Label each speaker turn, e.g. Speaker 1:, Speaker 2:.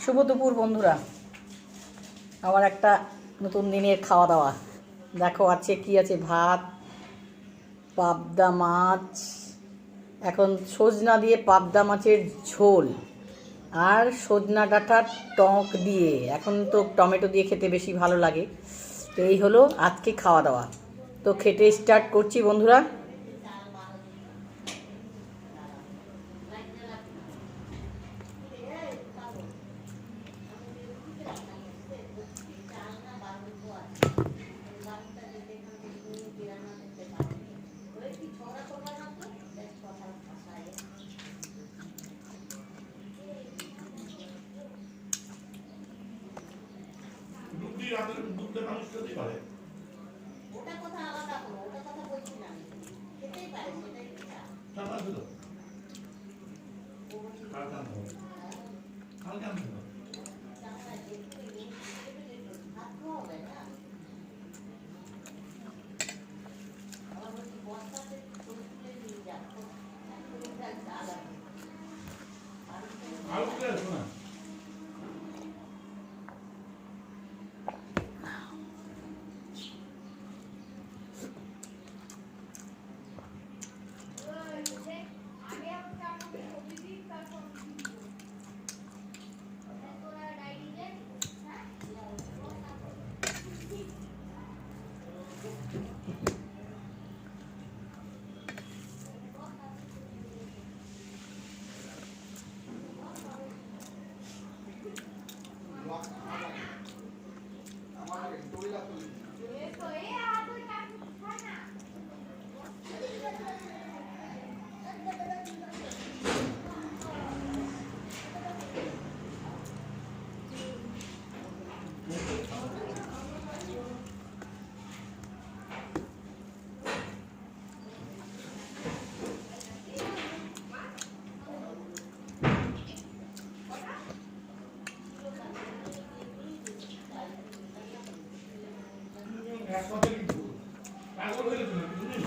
Speaker 1: শুভ দুপুর বন্ধুরা, আমার একটা নতুন দিনের খাওয়া দাওয়া। দেখো আছে কি আছে, ভাত, পাবদা মাছ, এখন সজনা দিয়ে পাবদা মাছের ঝোল, আর সজনা ডাঁটার টক দিয়ে, এখন তো টমেটো দিয়ে খেতে বেশি ভালো লাগে। তো এই হলো আজকে খাওয়া দাওয়া। তো খেতে স্টার্ট করছি বন্ধুরা।
Speaker 2: ওটা কথা আলাদা করো, ওটা কথা বলছি না আমি। খেতেই পারে, সেটাই ঠিক আছে। ভাত খাওয়া হবে না। আমার বলছি বস্তাতে তুলে তুলে নিয়ে যাবো। ডাল আছে।
Speaker 3: একসাথে কিন্তু পাগল হয়ে গেছিল তুমি